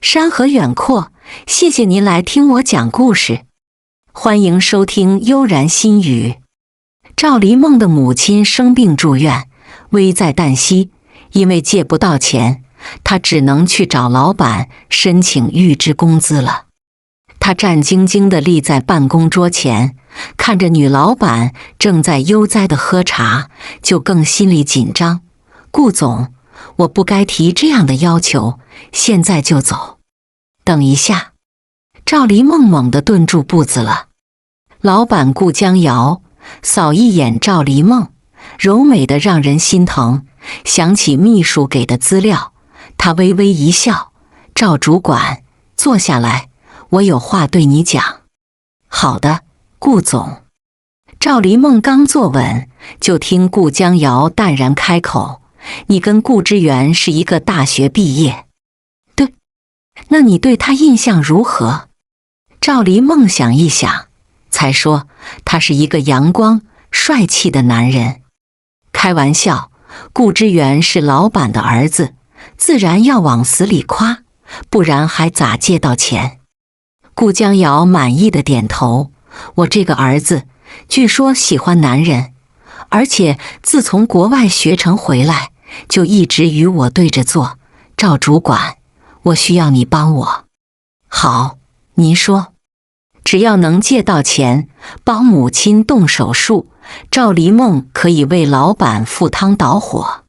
山河远阔，谢谢您来听我讲故事。欢迎收听悠然心语。赵黎梦的母亲生病住院，危在旦夕，因为借不到钱，她只能去找老板申请预支工资了。她战兢兢地立在办公桌前，看着女老板正在悠哉地喝茶，就更心里紧张。顾总，我不该提这样的要求，现在就走。等一下，赵黎梦猛地顿住步子了。老板顾江瑶扫一眼赵黎梦，柔美的让人心疼。想起秘书给的资料，他微微一笑：“赵主管，坐下来，我有话对你讲。”“好的，顾总。”赵黎梦刚坐稳，就听顾江瑶淡然开口：“你跟顾之源是一个大学毕业。”“对。”“那你对他印象如何？”赵黎梦想一想，才说：“他是一个阳光帅气的男人。”“开玩笑，顾之源是老板的儿子，自然要往死里夸，不然还咋借到钱？”顾江瑶满意的点头：“我这个儿子据说喜欢男人，而且自从国外学成回来，就一直与我对着做。赵主管，我需要你帮我。”“好，您说。”“只要能借到钱，帮母亲动手术，赵黎梦可以为老板赴汤蹈火。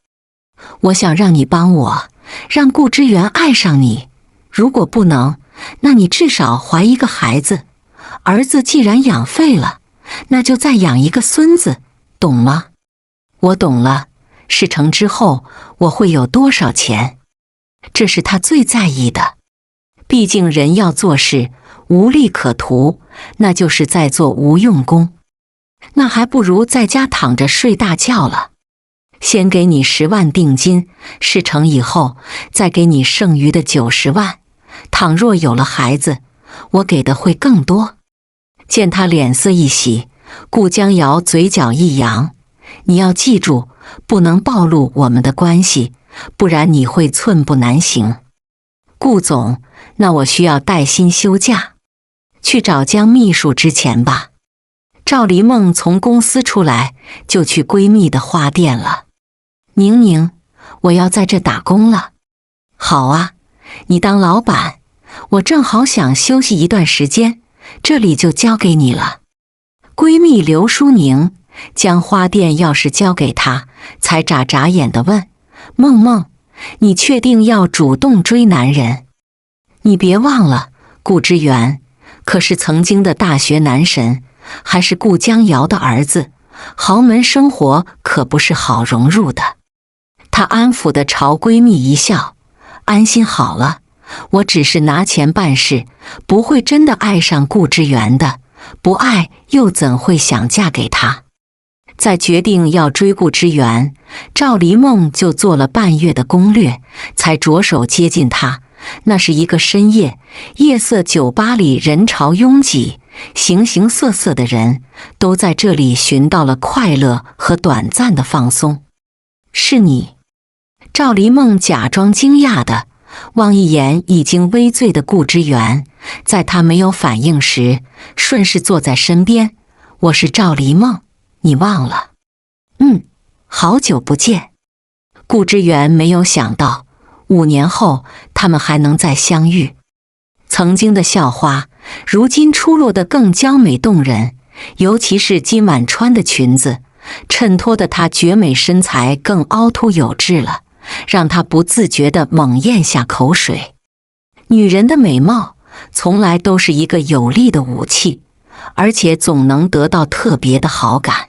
我想让你帮我，让顾之源爱上你。如果不能，那你至少怀一个孩子。儿子既然养废了，那就再养一个孙子，懂吗？”“我懂了。事成之后，我会有多少钱？”这是他最在意的。毕竟人要做事无利可图，那就是在做无用功。那还不如在家躺着睡大觉了。先给你10万定金，事成以后再给你剩余的90万。倘若有了孩子，我给的会更多。见他脸色一喜，顾江瑶嘴角一扬：“你要记住，不能暴露我们的关系，不然你会寸步难行。”“顾总，那我需要带薪休假，去找江秘书之前吧。”赵黎梦从公司出来，就去闺蜜的花店了。“宁宁，我要在这打工了。”“好啊，你当老板，我正好想休息一段时间，这里就交给你了。”闺蜜刘淑宁将花店钥匙交给她，才眨眨眼地问：“梦梦，你确定要主动追男人？你别忘了，顾之源可是曾经的大学男神，还是顾江瑶的儿子，豪门生活可不是好融入的。”她安抚地朝闺蜜一笑：“安心好了，我只是拿钱办事，不会真的爱上顾之源的，不爱又怎会想嫁给他？”在决定要追顾之源，赵黎梦就做了半月的攻略，才着手接近他。那是一个深夜，夜色酒吧里人潮拥挤，形形色色的人都在这里寻到了快乐和短暂的放松。“是你？”赵黎梦假装惊讶地望一眼已经微醉的顾之源，在他没有反应时，顺势坐在身边：“我是赵黎梦，你忘了？”“好久不见。”顾之源没有想到5年后他们还能再相遇。曾经的校花，如今出落得更娇美动人，尤其是今晚穿的裙子，衬托得她绝美身材更凹凸有致了，让她不自觉地猛咽下口水。女人的美貌从来都是一个有力的武器，而且总能得到特别的好感。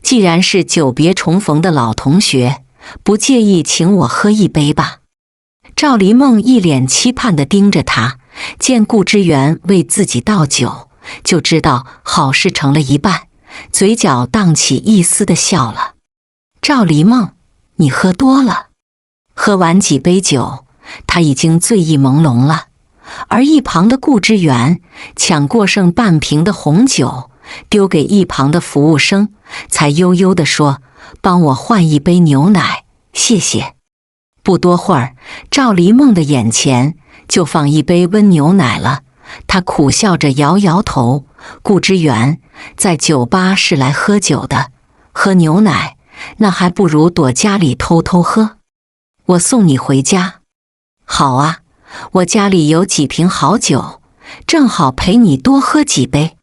既然是久别重逢的老同学，不介意请我喝一杯吧？赵黎梦一脸期盼地盯着他，见顾之源为自己倒酒，就知道好事成了一半，嘴角荡起一丝的笑了。“赵黎梦，你喝多了。”喝完几杯酒，他已经醉意朦胧了，而一旁的顾之源抢过剩半瓶的红酒，丢给一旁的服务生，才悠悠地说：“帮我换一杯牛奶，谢谢。”不多会儿，赵黎梦的眼前就放一杯温牛奶了。他苦笑着摇摇头。顾之远，在酒吧是来喝酒的，喝牛奶那还不如躲家里偷偷喝。我送你回家。好啊，我家里有几瓶好酒，正好陪你多喝几杯。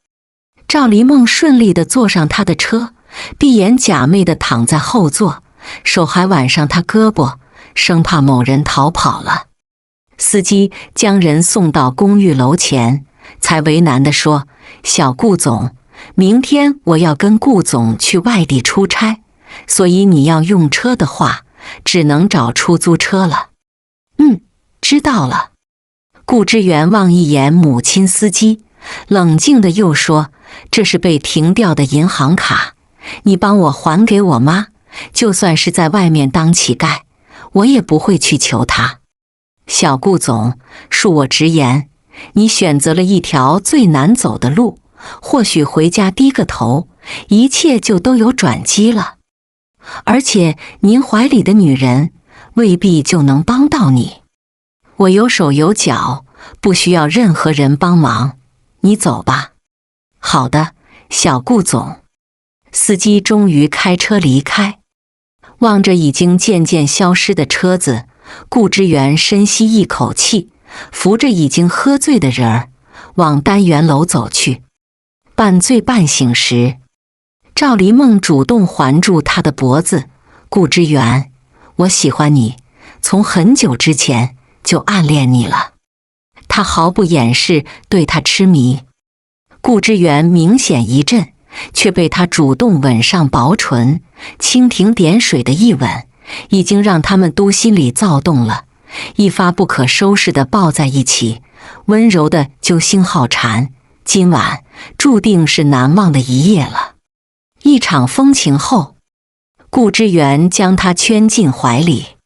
赵黎梦顺利地坐上他的车，闭眼假寐地躺在后座，手还挽上他胳膊，生怕某人逃跑了。司机将人送到公寓楼前，才为难地说：小顾总，明天我要跟顾总去外地出差，所以你要用车的话，只能找出租车了。知道了。顾之远望一眼母亲司机，冷静地又说：这是被停掉的银行卡，你帮我还给我妈，就算是在外面当乞丐，我也不会去求她。小顾总，恕我直言，你选择了一条最难走的路，或许回家低个头，一切就都有转机了。而且您怀里的女人未必就能帮到你。我有手有脚，不需要任何人帮忙，你走吧。好的，小顾总。司机终于开车离开。望着已经渐渐消失的车子，顾之远深吸一口气，扶着已经喝醉的人儿往单元楼走去。半醉半醒时，赵黎梦主动环住他的脖子：顾之远，我喜欢你，从很久之前就暗恋你了。他毫不掩饰对他痴迷。顾之远明显一震，却被他主动吻上薄唇，蜻蜓点水的一吻已经让他们都心里躁动了，一发不可收拾地抱在一起，温柔的揪心好缠。今晚注定是难忘的一夜了。一场风情后，顾之远将她圈进怀里，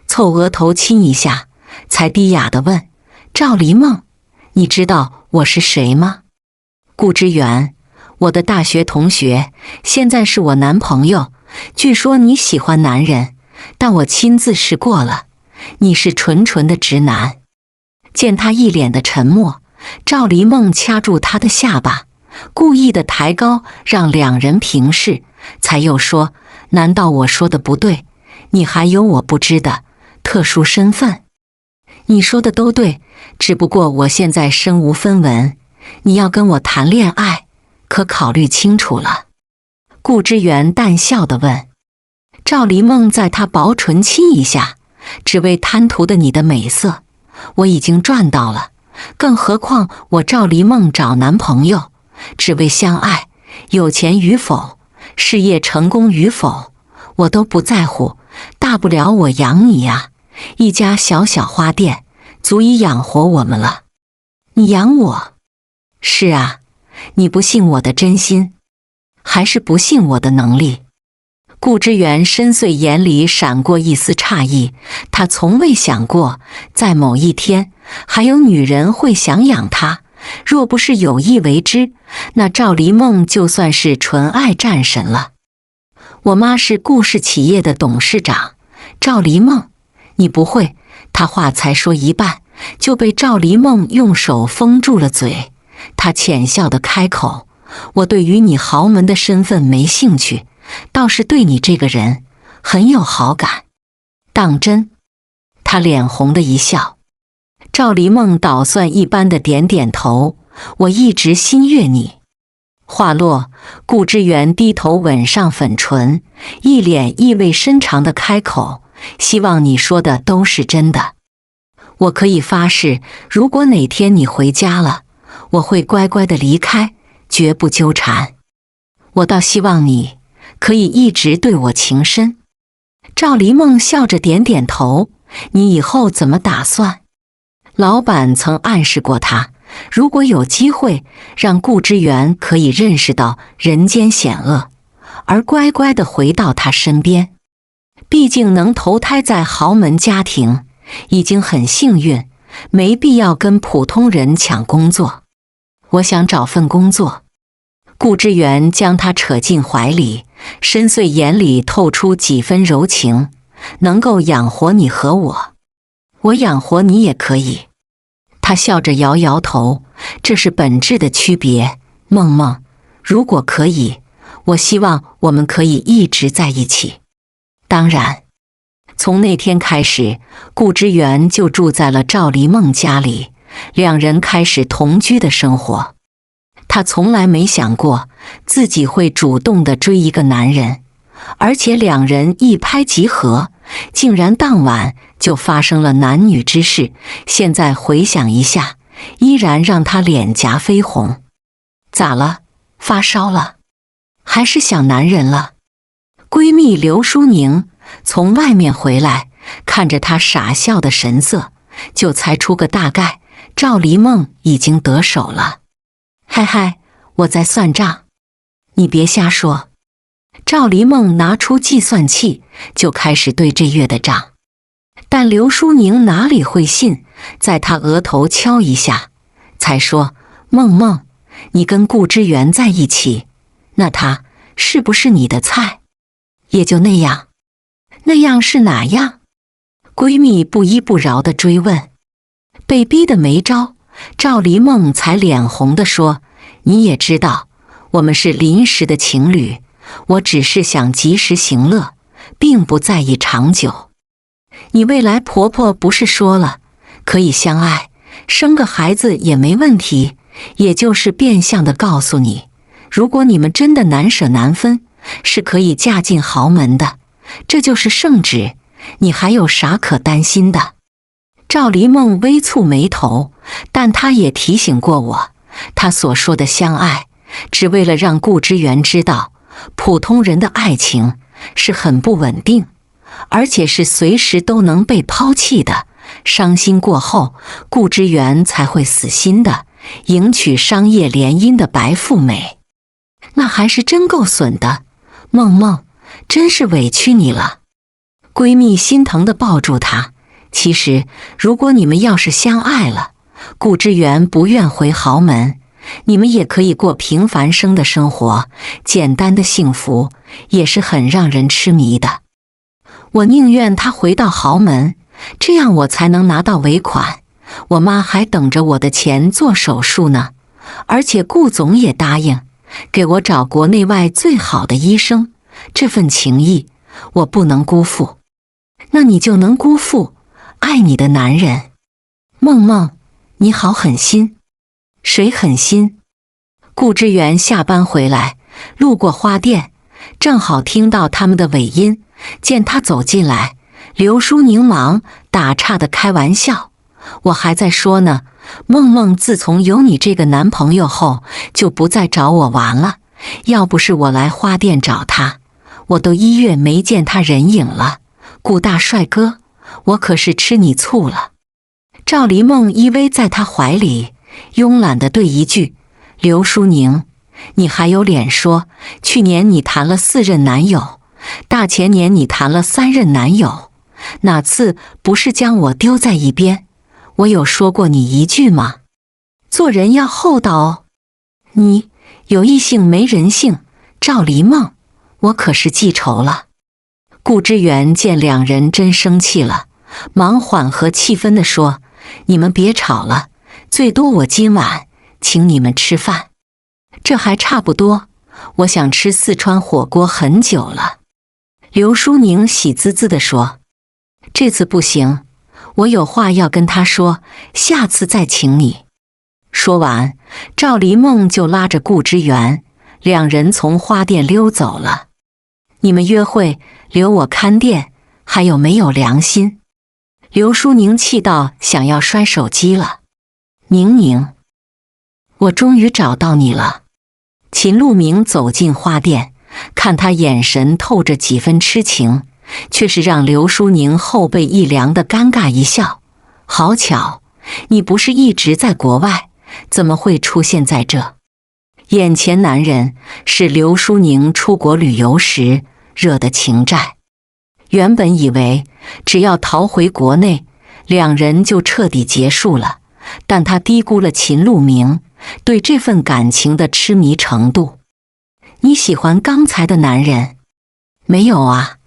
凑额头亲一下，才低哑地问：赵黎梦，你知道我是谁吗？顾之远，我的大学同学，现在是我男朋友。据说你喜欢男人，但我亲自试过了，你是纯纯的直男。见他一脸的沉默，赵黎梦掐住他的下巴，故意的抬高，让两人平视，才又说：难道我说的不对？你还有我不知的特殊身份？你说的都对，只不过我现在身无分文，你要跟我谈恋爱，可考虑清楚了。顾之远淡笑地问。赵黎梦在他薄唇亲一下：只为贪图的你的美色，我已经赚到了，更何况我赵黎梦找男朋友，只为相爱，有钱与否，事业成功与否，我都不在乎，大不了我养你呀，一家小小花店足以养活我们了。你养我？是啊，你不信我的真心，还是不信我的能力？顾之远深邃眼里闪过一丝诧异，他从未想过，在某一天，还有女人会想养他。若不是有意为之，那赵黎梦就算是纯爱战神了。我妈是顾氏企业的董事长。赵黎梦，你不会。他话才说一半，就被赵黎梦用手封住了嘴。他浅笑地开口：我对于你豪门的身份没兴趣，倒是对你这个人很有好感。当真？他脸红的一笑。赵黎梦捣蒜一般的点点头：我一直心悦你。话落，顾之远低头吻上粉唇，一脸意味深长地开口：希望你说的都是真的。我可以发誓，如果哪天你回家了，我会乖乖地离开，绝不纠缠。我倒希望你可以一直对我情深。赵黎梦笑着点点头：你以后怎么打算？老板曾暗示过他，如果有机会让顾之远可以认识到人间险恶，而乖乖地回到他身边，毕竟能投胎在豪门家庭已经很幸运，没必要跟普通人抢工作。我想找份工作。顾之远将他扯进怀里，深邃眼里透出几分柔情：能够养活你和我，我养活你也可以。他笑着摇摇头，这是本质的区别。梦梦，如果可以，我希望我们可以一直在一起。当然，从那天开始，顾之源就住在了赵黎梦家里，两人开始同居的生活。他从来没想过自己会主动地追一个男人，而且两人一拍即合，竟然当晚就发生了男女之事。现在回想一下，依然让他脸颊绯红。咋了？发烧了？还是想男人了？闺蜜刘淑宁从外面回来，看着她傻笑的神色，就猜出个大概，赵黎梦已经得手了。嗨嗨，我在算账，你别瞎说。赵黎梦拿出计算器，就开始对这月的账。但刘淑宁哪里会信，在她额头敲一下，才说：梦梦，你跟顾之源在一起，那他是不是你的菜？也就那样。那样是哪样？闺蜜不依不饶地追问。被逼得没招，赵黎梦才脸红地说：你也知道，我们是临时的情侣，我只是想及时行乐，并不在意长久。你未来婆婆不是说了，可以相爱，生个孩子也没问题，也就是变相的告诉你，如果你们真的难舍难分，是可以嫁进豪门的，这就是圣旨，你还有啥可担心的？赵黎梦微蹙眉头，但她也提醒过我，她所说的相爱，只为了让顾之源知道，普通人的爱情是很不稳定，而且是随时都能被抛弃的。伤心过后，顾之源才会死心的迎娶商业联姻的白富美。那还是真够损的，梦梦，真是委屈你了。闺蜜心疼地抱住她。其实，如果你们要是相爱了，顾之源不愿回豪门，你们也可以过平凡生的生活，简单的幸福也是很让人痴迷的。我宁愿他回到豪门，这样我才能拿到尾款，我妈还等着我的钱做手术呢。而且顾总也答应给我找国内外最好的医生，这份情谊我不能辜负。那你就能辜负爱你的男人？梦梦，你好狠心。谁狠心？顾之源下班回来，路过花店，正好听到他们的尾音。见他走进来，刘淑宁忙打岔的开玩笑：我还在说呢，梦梦自从有你这个男朋友后，就不再找我玩了。要不是我来花店找他，我都1月没见他人影了。顾大帅哥，我可是吃你醋了。赵黎梦依偎在他怀里，慵懒地对一句：刘淑宁，你还有脸说去年你谈了4任男友，大前年你谈了3任男友，哪次不是将我丢在一边？我有说过你一句吗？做人要厚道哦。你有异性没人性，赵黎梦，我可是记仇了。顾之源见两人真生气了，忙缓和气氛地说：你们别吵了，最多我今晚请你们吃饭。这还差不多，我想吃四川火锅很久了。刘淑宁喜滋滋地说：这次不行，我有话要跟他说，下次再请你。说完，赵黎梦就拉着顾之源，两人从花店溜走了。你们约会留我看店，还有没有良心？刘淑宁气到想要摔手机了。宁宁，我终于找到你了。秦路明走进花店，看他眼神透着几分痴情，却是让刘淑宁后背一凉的尴尬一笑。好巧，你不是一直在国外，怎么会出现在这？眼前男人是刘淑宁出国旅游时惹的情债。原本以为只要逃回国内，两人就彻底结束了，但他低估了秦路明对这份感情的痴迷程度。你喜欢刚才的男人？没有啊，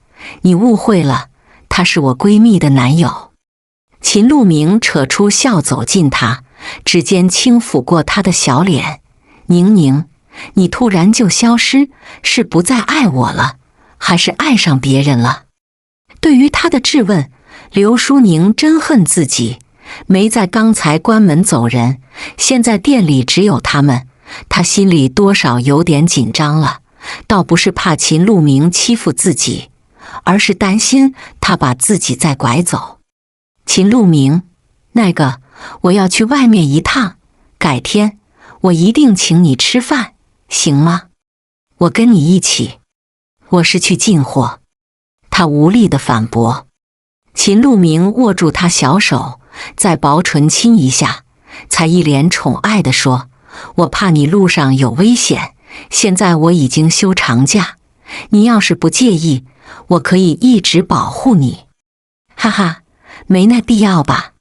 你误会了，他是我闺蜜的男友。秦路明扯出笑走近他，指尖轻抚过他的小脸。宁宁，你突然就消失，是不再爱我了，还是爱上别人了？对于他的质问，刘淑宁真恨自己，没在刚才关门走人，现在店里只有他们，他心里多少有点紧张了，倒不是怕秦路明欺负自己，而是担心他把自己再拐走。秦路明，那个，我要去外面一趟，改天我一定请你吃饭，行吗？我跟你一起。我是去进货。他无力地反驳。秦路明握住他小手，再薄唇亲一下，才一脸宠爱地说，我怕你路上有危险，现在我已经休长假，你要是不介意，我可以一直保护你。哈哈，没那必要吧？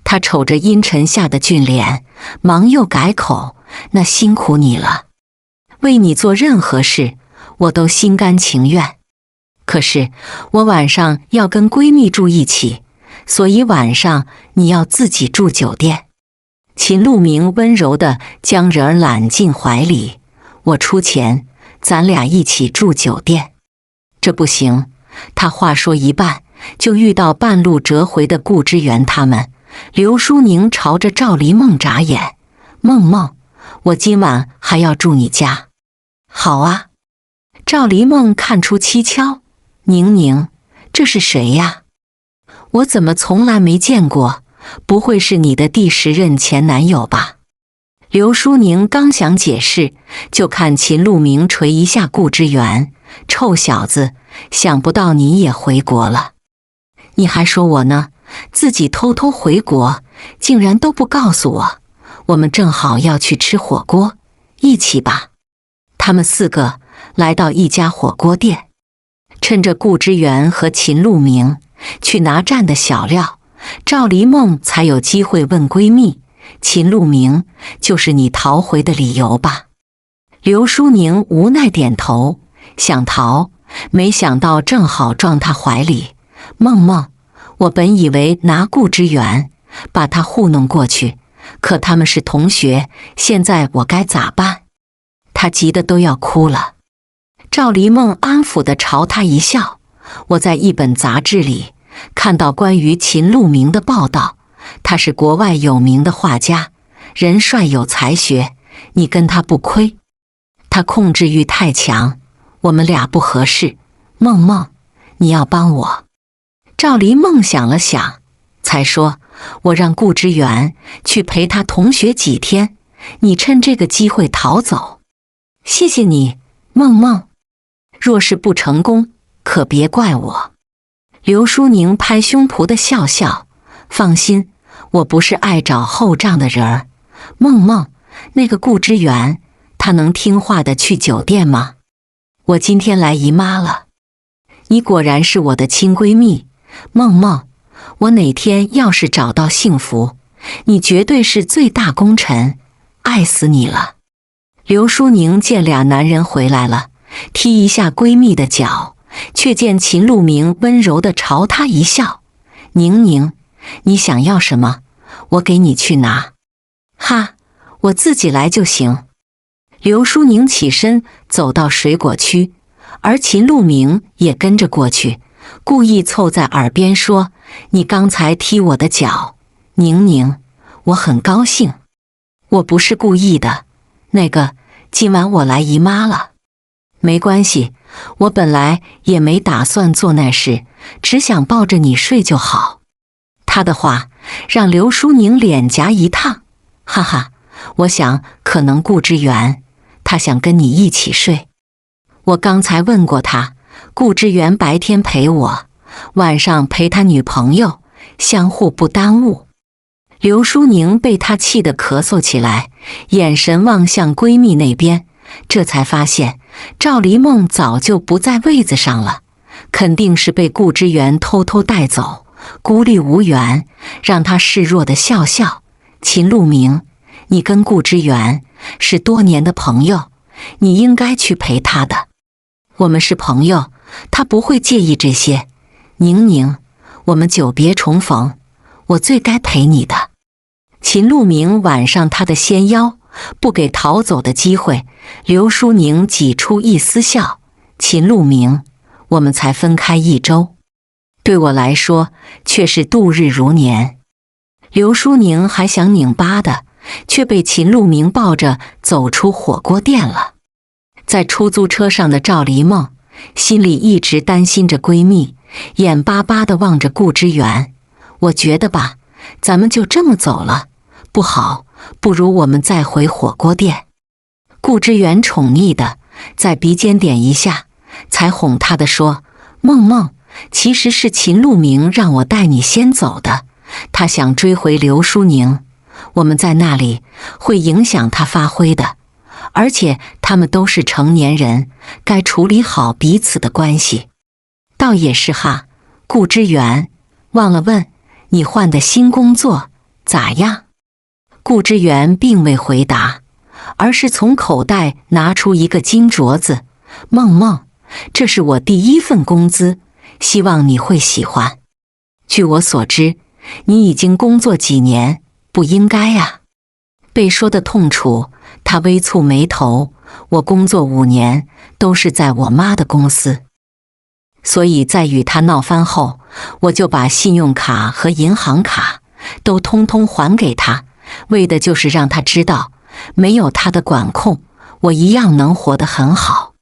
他瞅着阴沉下的俊脸，忙又改口，那辛苦你了，为你做任何事，我都心甘情愿。可是我晚上要跟闺蜜住一起，所以晚上你要自己住酒店。秦路明温柔地将人儿揽进怀里，我出钱，咱俩一起住酒店。这不行。他话说一半，就遇到半路折回的顾之源他们。刘淑宁朝着赵黎梦眨眼，梦梦，我今晚还要住你家。好啊。赵黎梦看出蹊跷，宁宁，这是谁呀？我怎么从来没见过？不会是你的第10任前男友吧？刘淑宁刚想解释，就看秦路明捶一下顾之源，臭小子，想不到你也回国了。你还说我呢，自己偷偷回国，竟然都不告诉我。我们正好要去吃火锅，一起吧。他们4个来到一家火锅店，趁着顾之源和秦路明去拿站的小料，赵黎梦才有机会问闺蜜，秦路明就是你逃回的理由吧？刘淑宁无奈点头，想逃，没想到正好撞他怀里。梦梦，我本以为拿顾之源把他糊弄过去，可他们是同学，现在我该咋办？他急得都要哭了。赵黎梦安抚地朝他一笑，我在一本杂志里看到关于秦路明的报道，他是国外有名的画家，人帅有才学，你跟他不亏。他控制欲太强，我们俩不合适。梦梦，你要帮我。赵黎梦想了想，才说，我让顾之源去陪他同学几天，你趁这个机会逃走。谢谢你，梦梦。若是不成功，可别怪我。刘淑宁拍胸脯的笑笑，放心，我不是爱找后账的人儿。梦梦，那个顾之源，他能听话的去酒店吗？我今天来姨妈了。你果然是我的亲闺蜜，梦梦，我哪天要是找到幸福，你绝对是最大功臣，爱死你了。刘淑宁见俩男人回来了，踢一下闺蜜的脚，却见秦路明温柔地朝她一笑，宁宁，你想要什么，我给你去拿。哈，我自己来就行。刘淑宁起身走到水果区，而秦路明也跟着过去，故意凑在耳边说，你刚才踢我的脚，宁宁，我很高兴。我不是故意的，那个，今晚我来姨妈了。没关系，我本来也没打算做那事，只想抱着你睡就好。他的话让刘淑宁脸颊一烫，哈哈，我想可能顾之源，他想跟你一起睡。我刚才问过他，顾之源白天陪我，晚上陪他女朋友，相互不耽误。刘淑宁被他气得咳嗽起来，眼神望向闺蜜那边，这才发现赵黎梦早就不在位子上了，肯定是被顾之源偷偷带走，孤立无援，让他示弱的笑笑。秦路明，你跟顾之源是多年的朋友，你应该去陪他的。我们是朋友，他不会介意这些。宁宁，我们久别重逢，我最该陪你的。秦路明挽上他的纤腰，不给逃走的机会。刘淑宁挤出一丝笑：秦路明，我们才分开1周，对我来说却是度日如年。刘淑宁还想拧巴的，却被秦路明抱着走出火锅店了。在出租车上的赵黎梦心里一直担心着闺蜜，眼巴巴地望着顾之源。我觉得吧，咱们就这么走了不好，不如我们再回火锅店。顾之源宠溺的在鼻尖点一下，才哄她的说：梦梦，其实是秦路明让我带你先走的，他想追回刘淑宁，我们在那里会影响他发挥的，而且他们都是成年人，该处理好彼此的关系。倒也是哈。顾之源忘了问，你换的新工作咋样？顾之源并未回答，而是从口袋拿出一个金镯子。梦梦，这是我第1份工资，希望你会喜欢。据我所知，你已经工作几年，不应该呀。被说的痛楚，他微蹙眉头。我工作5年，都是在我妈的公司，所以在与他闹翻后，我就把信用卡和银行卡都通通还给他，为的就是让他知道，没有他的管控，我一样能活得很好。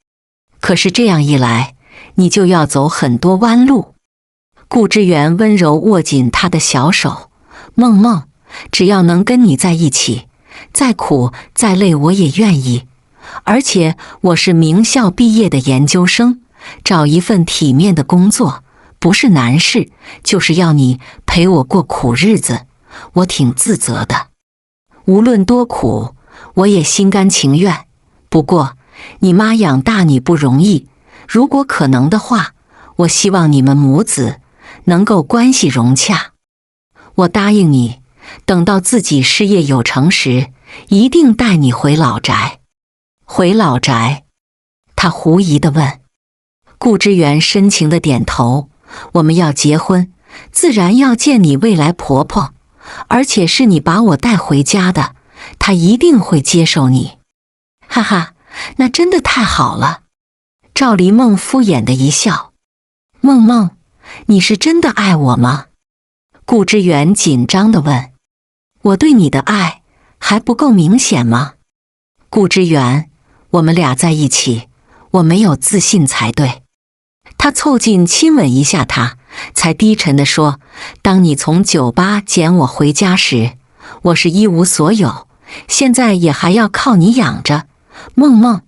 可是这样一来，你就要走很多弯路。顾之源温柔握紧他的小手：梦梦，只要能跟你在一起，再苦再累我也愿意。而且我是名校毕业的研究生，找一份体面的工作不是难事，就是要你陪我过苦日子，我挺自责的。无论多苦，我也心甘情愿。不过你妈养大你不容易，如果可能的话，我希望你们母子能够关系融洽。我答应你，等到自己事业有成时，一定带你回老宅。回老宅？他狐疑地问。顾之源深情地点头。我们要结婚，自然要见你未来婆婆，而且是你把我带回家的，她一定会接受你。哈哈，那真的太好了。赵黎梦敷衍的一笑。梦梦，你是真的爱我吗？顾之源紧张地问。我对你的爱还不够明显吗？顾之源，我们俩在一起，我没有自信才对。他凑近亲吻一下她，才低沉地说：当你从酒吧捡我回家时，我是一无所有，现在也还要靠你养着。梦梦，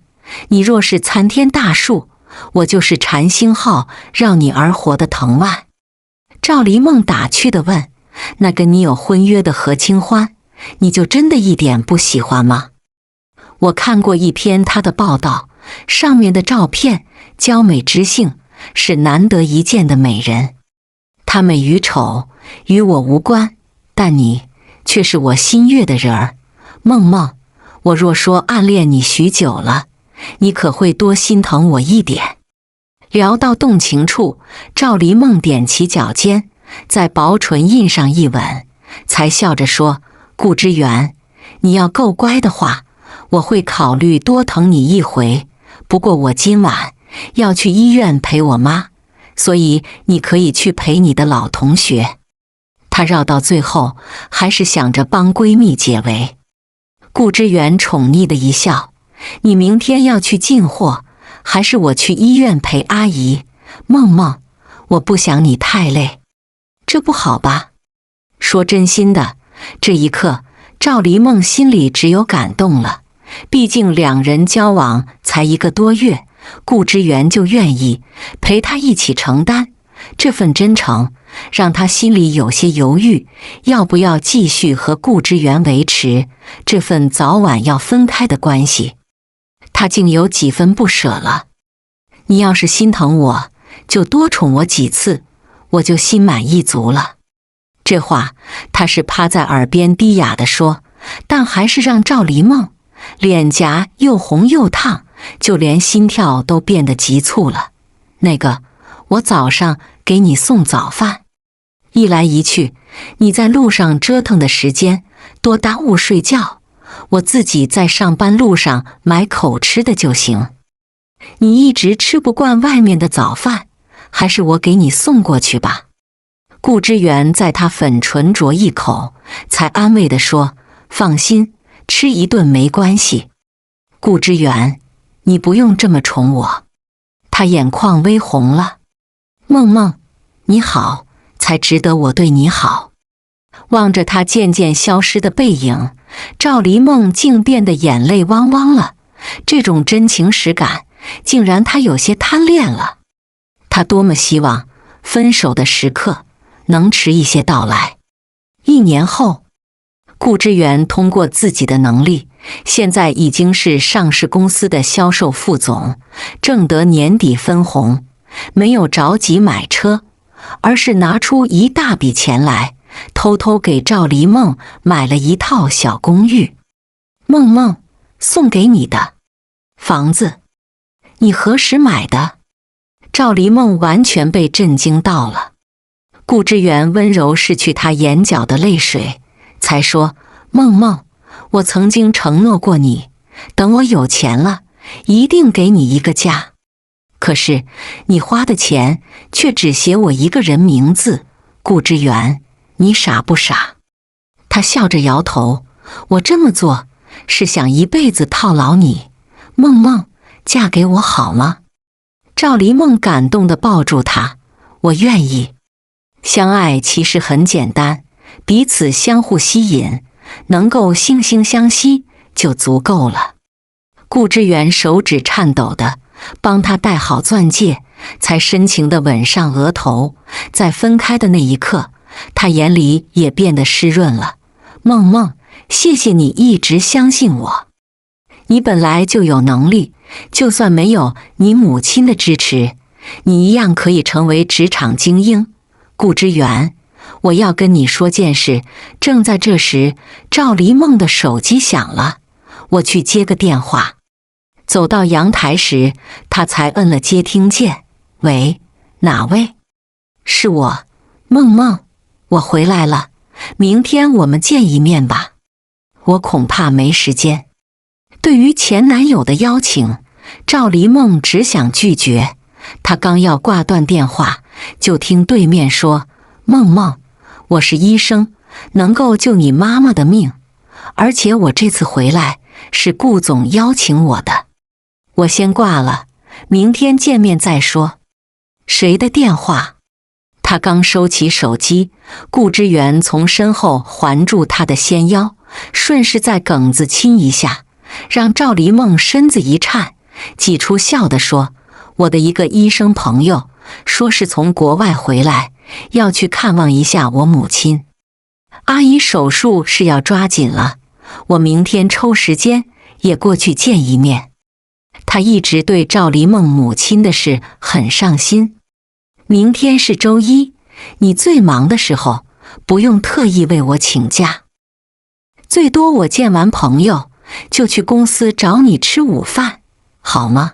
你若是参天大树，我就是禅星号绕你而活的藤蔓。赵黎梦打趣地问：那跟你有婚约的何清欢，你就真的一点不喜欢吗？我看过一篇他的报道，上面的照片娇美知性，是难得一见的美人。她美与丑与我无关，但你却是我心悦的人儿。梦梦，我若说暗恋你许久了，你可会多心疼我一点？聊到动情处，赵黎梦踮起脚尖，在薄唇印上一吻，才笑着说：顾之源，你要够乖的话，我会考虑多疼你一回。不过我今晚要去医院陪我妈，所以你可以去陪你的老同学。她绕到最后，还是想着帮闺蜜解围。顾之源宠溺的一笑：你明天要去进货，还是我去医院陪阿姨？梦梦，我不想你太累。这不好吧？说真心的，这一刻赵黎梦心里只有感动了。毕竟两人交往才1个多月，顾之源就愿意陪他一起承担，这份真诚让他心里有些犹豫，要不要继续和顾之源维持这份早晚要分开的关系。他竟有几分不舍了。你要是心疼我，就多宠我几次，我就心满意足了。这话他是趴在耳边低哑地说，但还是让赵黎梦脸颊又红又烫，就连心跳都变得急促了。那个，我早上给你送早饭。一来一去，你在路上折腾的时间多耽误睡觉，我自己在上班路上买口吃的就行。你一直吃不惯外面的早饭，还是我给你送过去吧。顾之源在他粉唇啄一口，才安慰地说：放心，吃一顿没关系。顾之源，你不用这么宠我。他眼眶微红了。梦梦，你好，才值得我对你好。望着他渐渐消失的背影，赵黎梦竟变得眼泪汪汪了。这种真情实感，竟然他有些贪恋了。他多么希望分手的时刻能迟一些到来。1年后，顾之源通过自己的能力，现在已经是上市公司的销售副总，挣得年底分红，没有着急买车，而是拿出一大笔钱来，偷偷给赵黎梦买了一套小公寓。梦梦，送给你的房子，你何时买的？赵黎梦完全被震惊到了。顾之源温柔拭去她眼角的泪水，才说：梦梦，我曾经承诺过你，等我有钱了，一定给你一个家。可是你花的钱却只写我一个人名字，顾之源，你傻不傻？他笑着摇头，我这么做是想一辈子套牢你。梦梦，嫁给我好吗？赵黎梦感动地抱住他，我愿意。相爱其实很简单，彼此相互吸引，能够惺惺相惜就足够了。顾之源手指颤抖的帮他戴好钻戒，才深情地吻上额头。在分开的那一刻，他眼里也变得湿润了。梦梦，谢谢你一直相信我。你本来就有能力，就算没有你母亲的支持，你一样可以成为职场精英。顾之源，我要跟你说件事。正在这时，赵黎梦的手机响了，我去接个电话。走到阳台时，他才摁了接听键。喂，哪位？是我，梦梦，我回来了，明天我们见一面吧。我恐怕没时间。对于前男友的邀请，赵黎梦只想拒绝。她刚要挂断电话，就听对面说：梦梦，我是医生，能够救你妈妈的命，而且我这次回来是顾总邀请我的。我先挂了，明天见面再说。谁的电话？他刚收起手机，顾之源从身后环住他的纤腰，顺势在颈子亲一下，让赵黎梦身子一颤，挤出笑地说：我的一个医生朋友说是从国外回来，要去看望一下我母亲。阿姨手术是要抓紧了，我明天抽时间也过去见一面。他一直对赵黎梦母亲的事很上心。明天是周一，你最忙的时候，不用特意为我请假。最多我见完朋友就去公司找你吃午饭，好吗？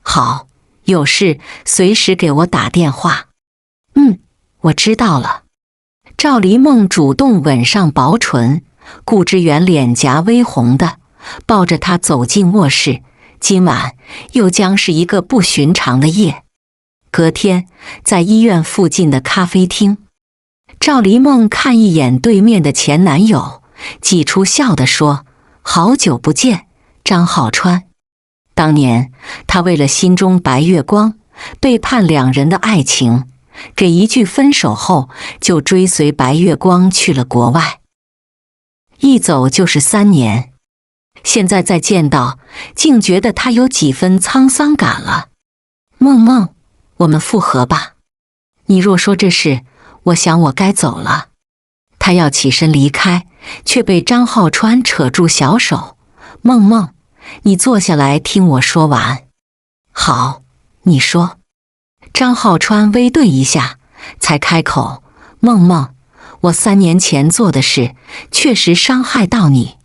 好，有事随时给我打电话。我知道了。赵黎梦主动吻上薄唇，顾之源脸颊微红的抱着她走进卧室。今晚又将是一个不寻常的夜。隔天，在医院附近的咖啡厅，赵黎梦看一眼对面的前男友，挤出笑地说：好久不见，张浩川。当年他为了心中白月光，背叛两人的爱情，给一句分手后就追随白月光去了国外，一走就是3年。现在再见到，竟觉得他有几分沧桑感了。梦梦，我们复合吧。你若说这事，我想我该走了。他要起身离开，却被张浩川扯住小手。梦梦，你坐下来听我说完。好，你说。张浩川微顿一下，才开口：梦梦，我3年前做的事确实伤害到你，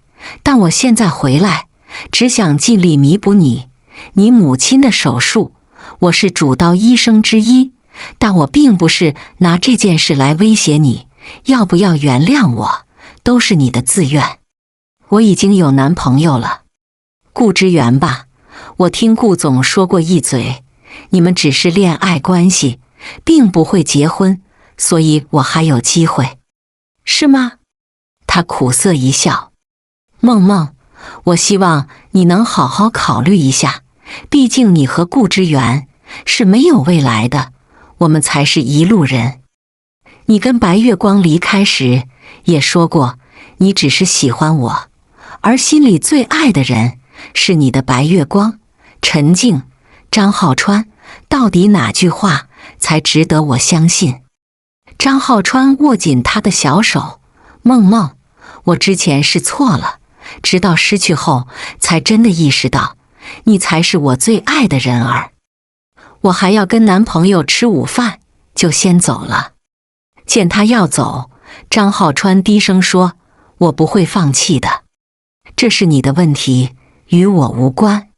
但我现在回来，只想尽力弥补你母亲的手术。我是主刀医生之一，但我并不是拿这件事来威胁你，要不要原谅我，都是你的自愿。我已经有男朋友了。顾之源吧，我听顾总说过一嘴，你们只是恋爱关系，并不会结婚，所以我还有机会。是吗？他苦涩一笑。梦梦，我希望你能好好考虑一下，毕竟你和顾之源是没有未来的，我们才是一路人。你跟白月光离开时也说过，你只是喜欢我，而心里最爱的人是你的白月光。陈静、张浩川，到底哪句话才值得我相信？张浩川握紧他的小手，梦梦，我之前是错了，直到失去后才真的意识到，你才是我最爱的人儿。我还要跟男朋友吃午饭，就先走了。见他要走，张浩川低声说，我不会放弃的，这是你的问题，与我无关。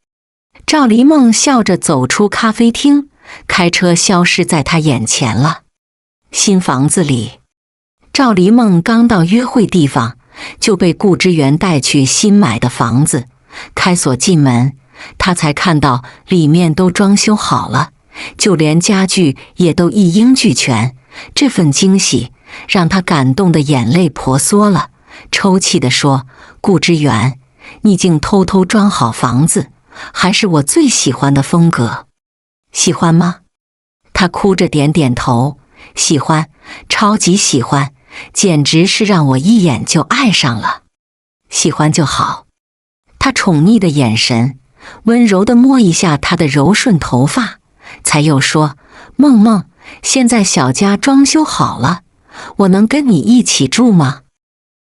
赵黎梦笑着走出咖啡厅，开车消失在他眼前了。新房子里，赵黎梦刚到约会地方，就被顾之源带去新买的房子。开锁进门，他才看到里面都装修好了，就连家具也都一应俱全。这份惊喜让他感动的眼泪婆娑了，抽泣地说，顾之源，你竟偷偷装好房子，还是我最喜欢的风格。喜欢吗？他哭着点点头，喜欢，超级喜欢，简直是让我一眼就爱上了。喜欢就好。他宠溺的眼神温柔地摸一下他的柔顺头发，才又说，梦梦，现在小家装修好了，我能跟你一起住吗？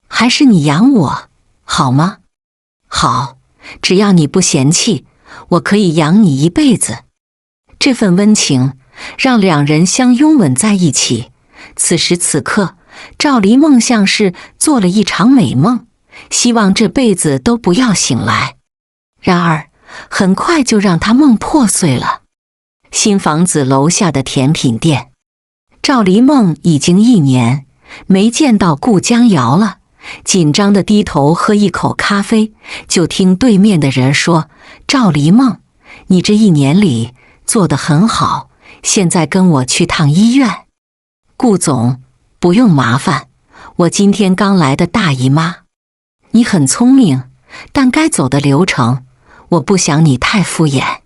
还是你养我，好吗？好，只要你不嫌弃，我可以养你一辈子。这份温情让两人相拥吻在一起。此时此刻，赵黎梦像是做了一场美梦，希望这辈子都不要醒来。然而很快就让他梦破碎了。新房子楼下的甜品店，赵黎梦已经1年没见到顾江瑶了，紧张地低头喝一口咖啡，就听对面的人说，赵黎梦，你这1年里做得很好，现在跟我去趟医院。顾总，不用麻烦，我今天刚来的大姨妈。你很聪明，但该走的流程，我不想你太敷衍。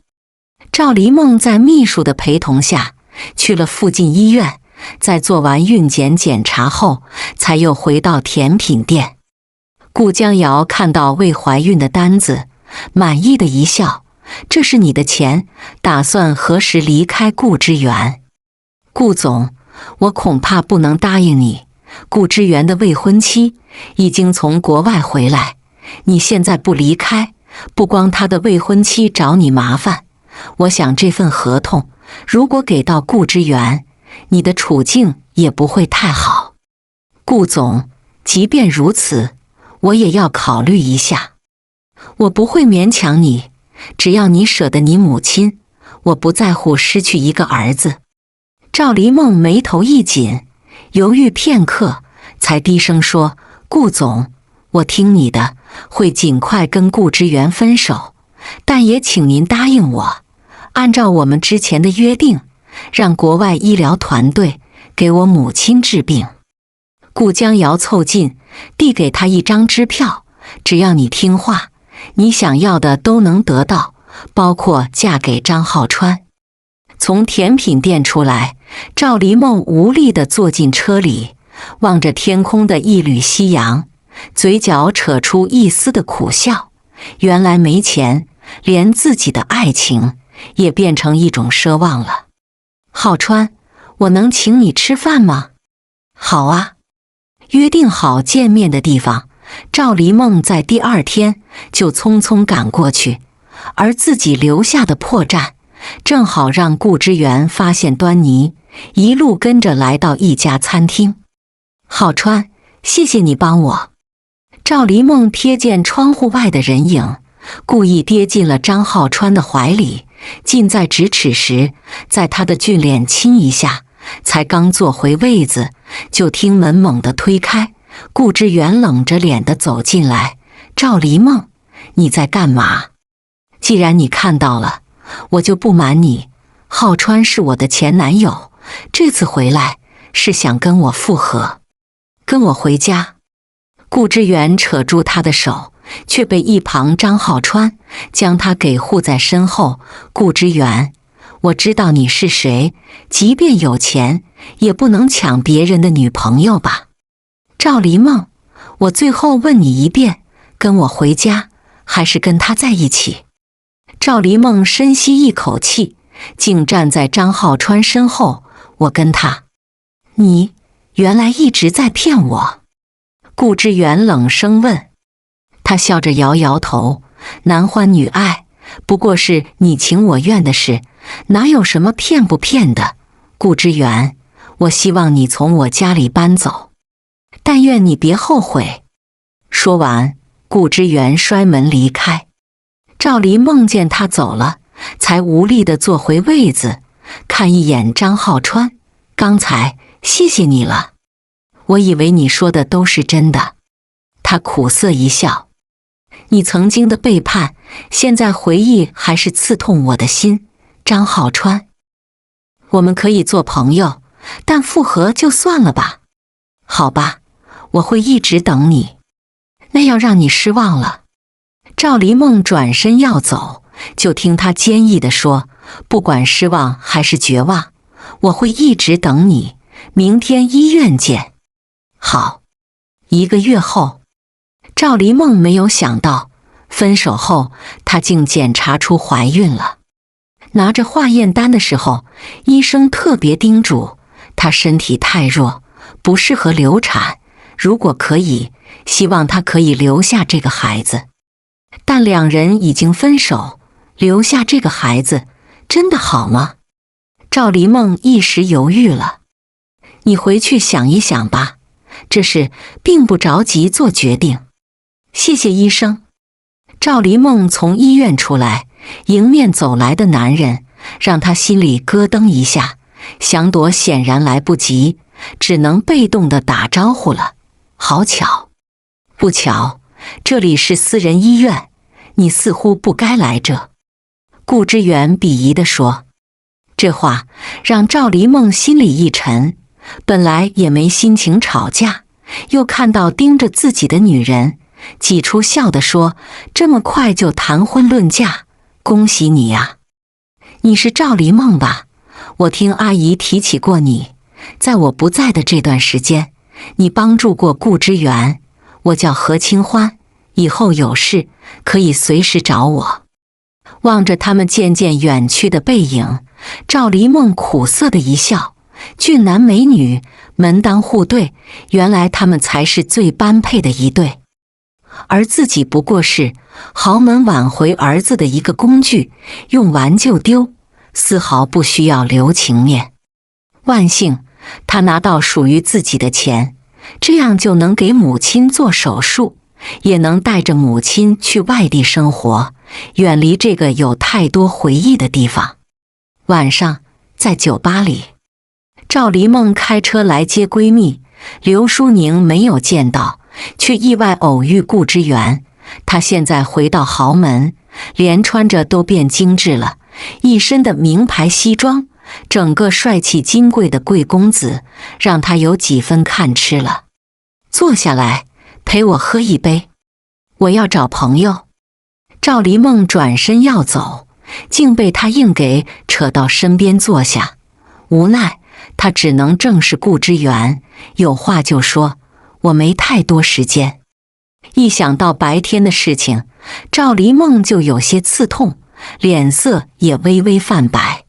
赵黎梦在秘书的陪同下去了附近医院，在做完孕检检查后，才又回到甜品店。顾江瑶看到未怀孕的单子，满意的一笑，这是你的钱，打算何时离开顾之源？顾总，我恐怕不能答应你，顾之源的未婚妻已经从国外回来，你现在不离开，不光他的未婚妻找你麻烦，我想这份合同如果给到顾之源，你的处境也不会太好。顾总，即便如此，我也要考虑一下。我不会勉强你，只要你舍得你母亲，我不在乎失去一个儿子。赵黎梦眉头一紧，犹豫片刻，才低声说，顾总，我听你的，会尽快跟顾之源分手，但也请您答应我，按照我们之前的约定，让国外医疗团队给我母亲治病。顾江瑶凑近，递给他一张支票，只要你听话，你想要的都能得到，包括嫁给张浩川。从甜品店出来，赵黎梦无力地坐进车里，望着天空的一缕夕阳，嘴角扯出一丝的苦笑。原来没钱，连自己的爱情也变成一种奢望了。浩川，我能请你吃饭吗？好啊。约定好见面的地方，赵黎梦在第2天就匆匆赶过去，而自己留下的破绽正好让顾之源发现端倪，一路跟着来到一家餐厅。浩川，谢谢你帮我。赵黎梦瞥见窗户外的人影，故意跌进了张浩川的怀里，近在咫尺时，在他的俊脸亲一下，才刚坐回位子，就听门猛地推开，顾之远冷着脸地走进来。赵黎梦，你在干嘛？既然你看到了，我就不瞒你，浩川是我的前男友，这次回来是想跟我复合，跟我回家。顾之远扯住他的手，却被一旁张浩川将他给护在身后。顾之远，我知道你是谁，即便有钱，也不能抢别人的女朋友吧？赵黎梦，我最后问你一遍，跟我回家，还是跟他在一起？赵黎梦深吸一口气，竟站在张浩川身后。我跟他。你原来一直在骗我。顾之远冷声问。他笑着摇摇头，男欢女爱不过是你情我愿的事，哪有什么骗不骗的。顾之远，我希望你从我家里搬走，但愿你别后悔。说完，顾之远摔门离开。赵黎梦见他走了，才无力地坐回位子，看一眼张浩川，刚才谢谢你了，我以为你说的都是真的。他苦涩一笑，你曾经的背叛，现在回忆还是刺痛我的心。张浩川，我们可以做朋友，但复合就算了吧。好吧，我会一直等你。那要让你失望了。赵黎梦转身要走，就听他坚毅地说，不管失望还是绝望，我会一直等你，明天医院见。好。1个月后，赵黎梦没有想到，分手后她竟检查出怀孕了。拿着化验单的时候，医生特别叮嘱她身体太弱，不适合流产，如果可以，希望她可以留下这个孩子。但两人已经分手，留下这个孩子真的好吗？赵黎梦一时犹豫了。你回去想一想吧，这事并不着急做决定。谢谢医生。赵黎梦从医院出来，迎面走来的男人让她心里咯噔一下，想躲显然来不及，只能被动地打招呼了。好巧。不巧，这里是私人医院，你似乎不该来这。顾之远鄙夷地说。这话让赵黎梦心里一沉，本来也没心情吵架，又看到盯着自己的女人，挤出笑地说，这么快就谈婚论嫁，恭喜你呀。你是赵黎梦吧？我听阿姨提起过你，在我不在的这段时间，你帮助过顾之远。我叫何清欢，以后有事可以随时找我。望着他们渐渐远去的背影，赵黎梦苦涩的一笑，俊男美女门当户对，原来他们才是最般配的一对。而自己不过是豪门挽回儿子的一个工具，用完就丢，丝毫不需要留情面。万幸，他拿到属于自己的钱，这样就能给母亲做手术，也能带着母亲去外地生活，远离这个有太多回忆的地方。晚上，在酒吧里，赵黎梦开车来接闺蜜，刘淑宁没有见到，却意外偶遇顾之远。他现在回到豪门，连穿着都变精致了，一身的名牌西装，整个帅气金贵的贵公子，让他有几分看吃了。坐下来，陪我喝一杯。我要找朋友。赵黎梦转身要走，竟被他硬给扯到身边坐下。无奈，他只能正视顾之远，有话就说，我没太多时间。一想到白天的事情，赵黎梦就有些刺痛，脸色也微微泛白。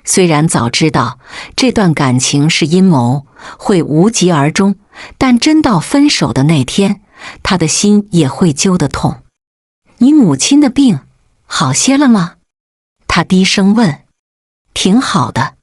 虽然早知道这段感情是阴谋，会无疾而终，但真到分手的那天，他的心也会揪得痛。你母亲的病好些了吗？他低声问。挺好的。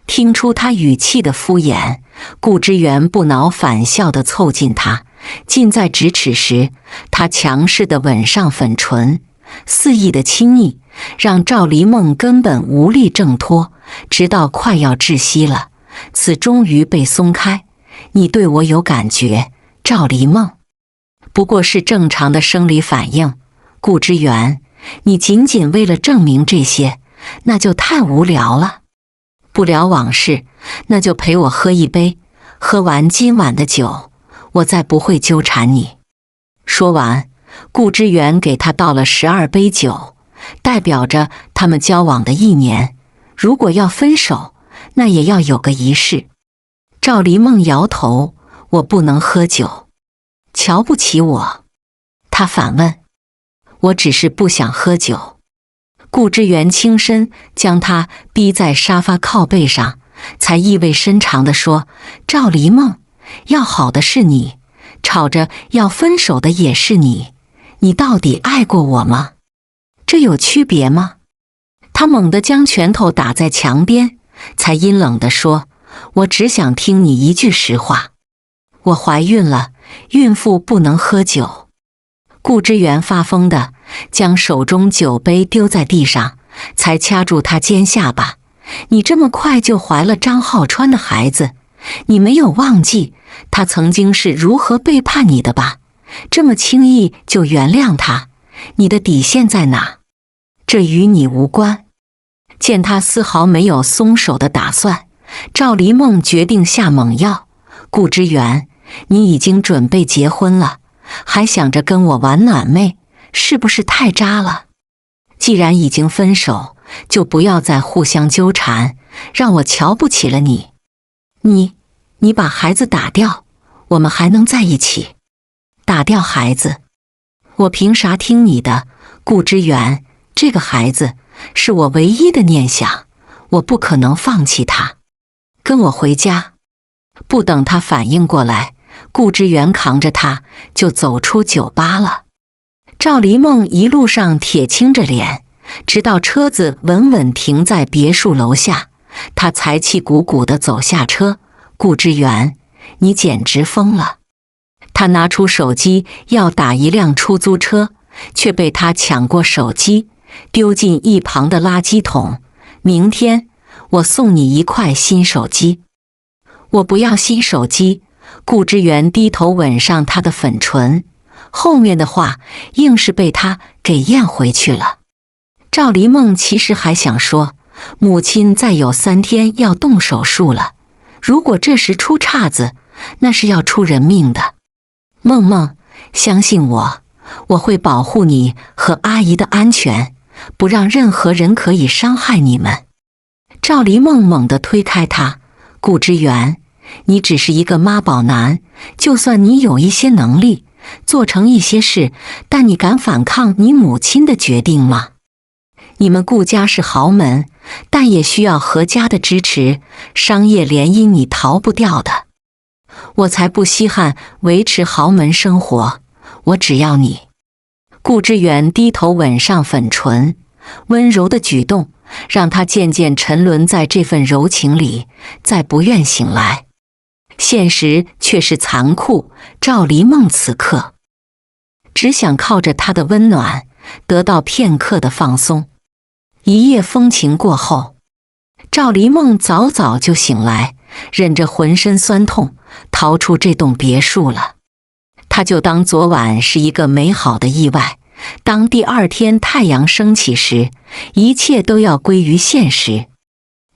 听出他语气的敷衍，顾之远不恼反笑地凑近他，近在咫尺时，他强势地吻上粉唇，肆意的亲昵，让赵黎梦根本无力挣脱，直到快要窒息了，此终于被松开。你对我有感觉，赵黎梦，不过是正常的生理反应。顾之源，你仅仅为了证明这些，那就太无聊了。不聊往事，那就陪我喝一杯，喝完今晚的酒，我再不会纠缠你。说完，顾之源给他倒了12杯酒，代表着他们交往的1年，如果要分手，那也要有个仪式。赵黎梦摇头，我不能喝酒。瞧不起我？他反问。我只是不想喝酒。顾之源轻身将他逼在沙发靠背上，才意味深长地说，赵黎梦，要好的是你，吵着要分手的也是你，你到底爱过我吗？这有区别吗？他猛地将拳头打在墙边，才阴冷地说，我只想听你一句实话。我怀孕了，孕妇不能喝酒。顾之源发疯的将手中酒杯丢在地上，才掐住他尖下巴。你这么快就怀了张浩川的孩子，你没有忘记他曾经是如何背叛你的吧？这么轻易就原谅他，你的底线在哪？这与你无关。见他丝毫没有松手的打算，赵黎梦决定下猛药。顾之源，你已经准备结婚了，还想着跟我玩暖妹，是不是太渣了？既然已经分手，就不要再互相纠缠，让我瞧不起了你。你把孩子打掉，我们还能在一起？打掉孩子？我凭啥听你的？顾之源，这个孩子是我唯一的念想，我不可能放弃他。跟我回家。不等他反应过来，顾之源扛着他就走出酒吧了。赵黎梦一路上铁青着脸，直到车子稳稳停在别墅楼下，他才气鼓鼓地走下车。顾之源，你简直疯了！他拿出手机要打一辆出租车，却被他抢过手机，丢进一旁的垃圾桶。明天我送你一块新手机。我不要新手机。顾之源低头吻上他的粉唇，后面的话硬是被他给咽回去了。赵黎梦其实还想说，母亲再有3天要动手术了，如果这时出岔子，那是要出人命的。梦梦，相信我，我会保护你和阿姨的安全，不让任何人可以伤害你们。赵黎梦猛地推开他，顾之源，你只是一个妈宝男，就算你有一些能力，做成一些事，但你敢反抗你母亲的决定吗？你们顾家是豪门，但也需要何家的支持，商业联姻你逃不掉的。我才不稀罕维持豪门生活，我只要你。顾之源低头吻上粉唇，温柔的举动让他渐渐沉沦在这份柔情里，再不愿醒来。现实却是残酷，赵黎梦此刻只想靠着他的温暖，得到片刻的放松。一夜风情过后，赵黎梦早早就醒来，忍着浑身酸痛，逃出这栋别墅了。他就当昨晚是一个美好的意外，当第2天太阳升起时，一切都要归于现实。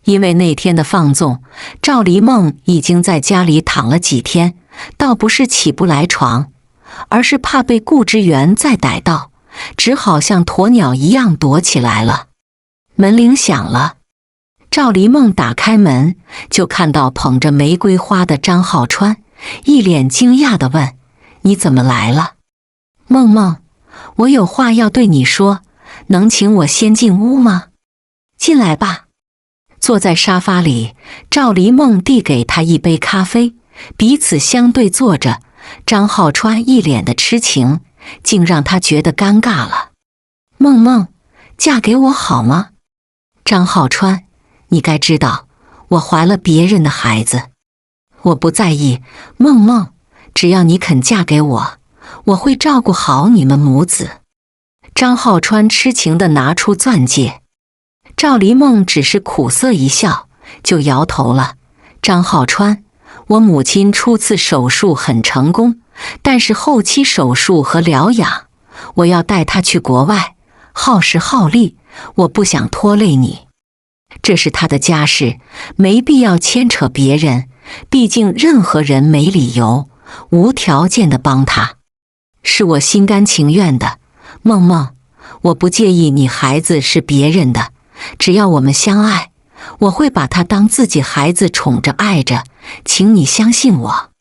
因为那天的放纵，赵黎梦已经在家里躺了几天，倒不是起不来床，而是怕被顾之源再逮到，只好像鸵鸟一样躲起来了。门铃响了，赵黎梦打开门，就看到捧着玫瑰花的张浩川，一脸惊讶地问，你怎么来了？梦梦，我有话要对你说，能请我先进屋吗？进来吧。坐在沙发里，赵黎梦递给他一杯咖啡，彼此相对坐着。张浩川一脸的痴情，竟让他觉得尴尬了。梦梦，嫁给我好吗？张浩川，你该知道，我怀了别人的孩子。我不在意，梦梦，只要你肯嫁给我，我会照顾好你们母子。张浩川痴情地拿出钻戒。赵黎梦只是苦涩一笑，就摇头了。张浩川，我母亲初次手术很成功，但是后期手术和疗养，我要带她去国外，耗时耗力，我不想拖累你。这是他的家事，没必要牵扯别人，毕竟任何人没理由无条件的帮他，是我心甘情愿的。梦梦，我不介意你孩子是别人的，只要我们相爱，我会把他当自己孩子宠着爱着，请你相信我。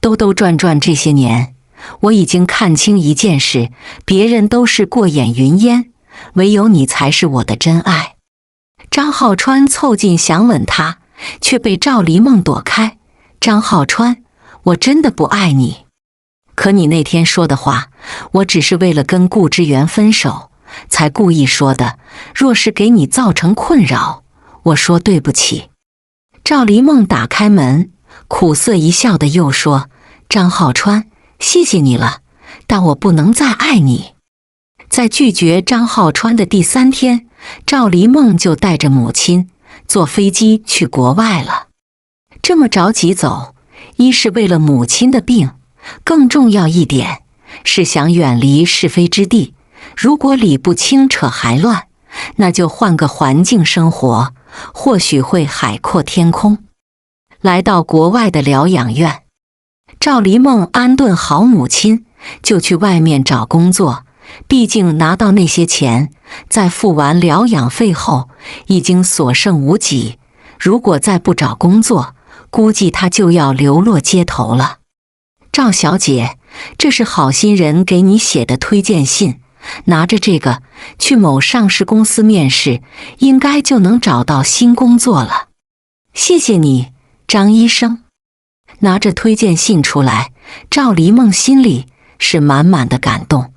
兜兜转转这些年，我已经看清一件事，别人都是过眼云烟，唯有你才是我的真爱。张浩川凑近想吻她，却被赵黎梦躲开。张浩川，我真的不爱你。可你那天说的话，我只是为了跟顾之源分手，才故意说的。若是给你造成困扰，我说对不起。赵黎梦打开门，苦涩一笑的又说：张浩川，谢谢你了，但我不能再爱你。在拒绝张浩川的第3天，赵黎梦就带着母亲坐飞机去国外了。这么着急走，一是为了母亲的病，更重要一点是想远离是非之地。如果理不清扯还乱，那就换个环境生活，或许会海阔天空。来到国外的疗养院，赵黎梦安顿好母亲，就去外面找工作。毕竟拿到那些钱，在付完疗养费后，已经所剩无几。如果再不找工作，估计她就要流落街头了。赵小姐，这是好心人给你写的推荐信，拿着这个去某上市公司面试，应该就能找到新工作了。谢谢你，张医生。拿着推荐信出来，赵黎梦心里是满满的感动。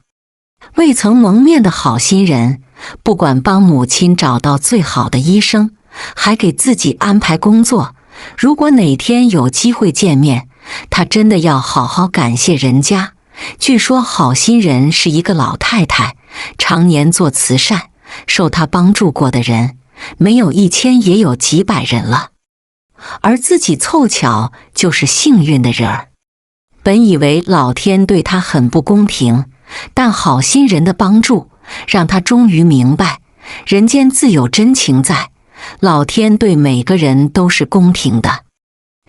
未曾谋面的好心人，不管帮母亲找到最好的医生，还给自己安排工作。如果哪天有机会见面，他真的要好好感谢人家。据说好心人是一个老太太，常年做慈善，受他帮助过的人，没有1000也有几百人了。而自己凑巧就是幸运的人儿。本以为老天对他很不公平，但好心人的帮助让他终于明白，人间自有真情在，老天对每个人都是公平的。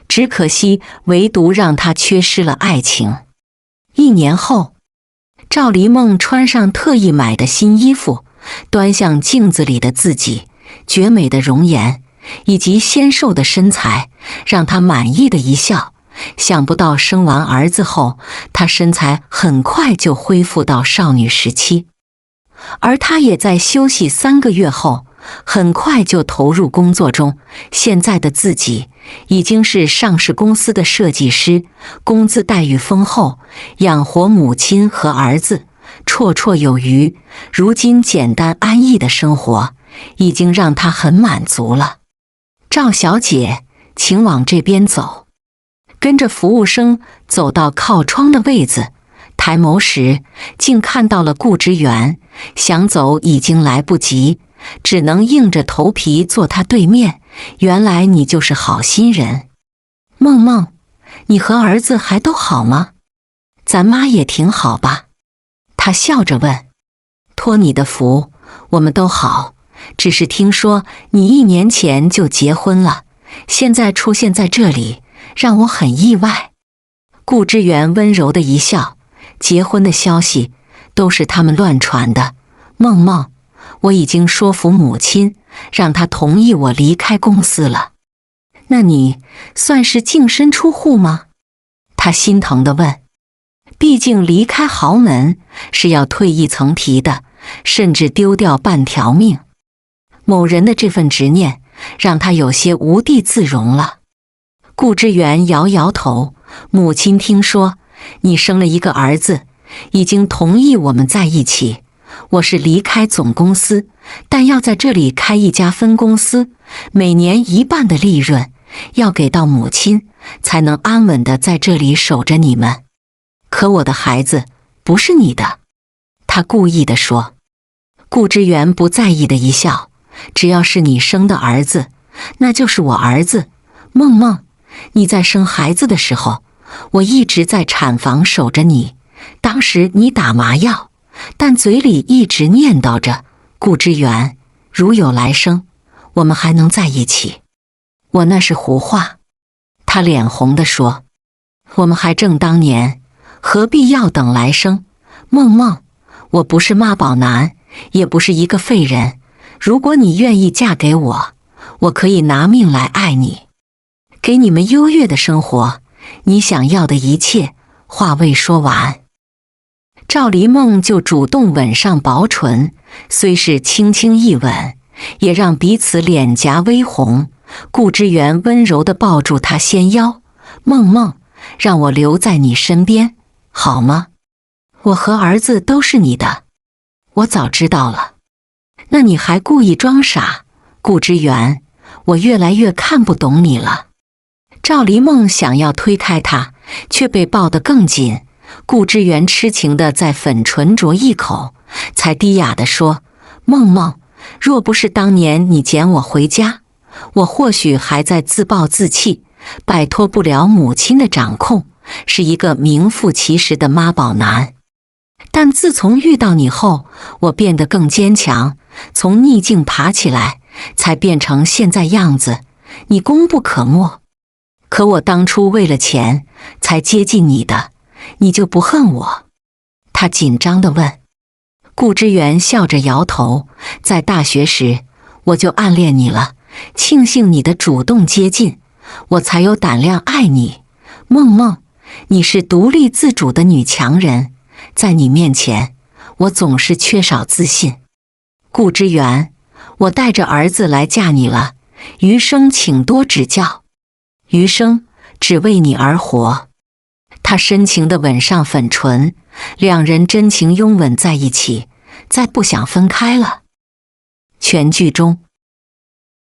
只可惜唯独让他缺失了爱情。1年后，赵黎梦穿上特意买的新衣服，端向镜子里的自己，绝美的容颜以及纤瘦的身材让她满意的一笑。想不到生完儿子后，她身材很快就恢复到少女时期，而她也在休息3个月后，很快就投入工作中。现在的自己已经是上市公司的设计师，工资待遇丰厚，养活母亲和儿子绰绰有余。如今简单安逸的生活已经让她很满足了。赵小姐，请往这边走。跟着服务生走到靠窗的位子，抬眸时竟看到了顾之源，想走已经来不及，只能硬着头皮坐他对面。原来你就是好心人。梦梦，你和儿子还都好吗？咱妈也挺好吧？他笑着问。托你的福，我们都好，只是听说你1年前就结婚了，现在出现在这里，让我很意外。顾之源温柔的一笑，结婚的消息都是他们乱传的。梦梦，我已经说服母亲，让她同意我离开公司了。那你算是净身出户吗？他心疼地问。毕竟离开豪门是要退一层皮的，甚至丢掉半条命。某人的这份执念让他有些无地自容了。顾之源摇摇头，母亲听说你生了一个儿子，已经同意我们在一起。我是离开总公司，但要在这里开一家分公司，每年1半的利润要给到母亲，才能安稳地在这里守着你们。可我的孩子不是你的，他故意地说。顾之源不在意的一笑，只要是你生的儿子，那就是我儿子。梦梦，你在生孩子的时候，我一直在产房守着你。当时你打麻药，但嘴里一直念叨着顾之远，如有来生，我们还能在一起。我那是胡话。他脸红地说，我们还正当年，何必要等来生？梦梦，我不是妈宝男，也不是一个废人。如果你愿意嫁给我，我可以拿命来爱你，给你们优越的生活，你想要的一切。话未说完，赵黎梦就主动吻上薄唇，虽是轻轻一吻，也让彼此脸颊微红。顾之源温柔地抱住她纤腰，梦梦，让我留在你身边，好吗？我和儿子都是你的。我早知道了。那你还故意装傻？顾之源，我越来越看不懂你了。赵黎梦想要推开他，却被抱得更紧。顾之源痴情地在粉唇啄一口，才低哑地说，梦梦，若不是当年你捡我回家，我或许还在自暴自弃，摆脱不了母亲的掌控，是一个名副其实的妈宝男。但自从遇到你后，我变得更坚强，从逆境爬起来，才变成现在样子。你功不可没，可我当初为了钱才接近你的，你就不恨我？他紧张地问。顾之源笑着摇头，在大学时我就暗恋你了，庆幸你的主动接近，我才有胆量爱你。梦梦，你是独立自主的女强人，在你面前，我总是缺少自信。顾之源，我带着儿子来嫁你了，余生请多指教，余生只为你而活。他深情地吻上粉唇，两人真情拥吻在一起，再不想分开了。全剧中，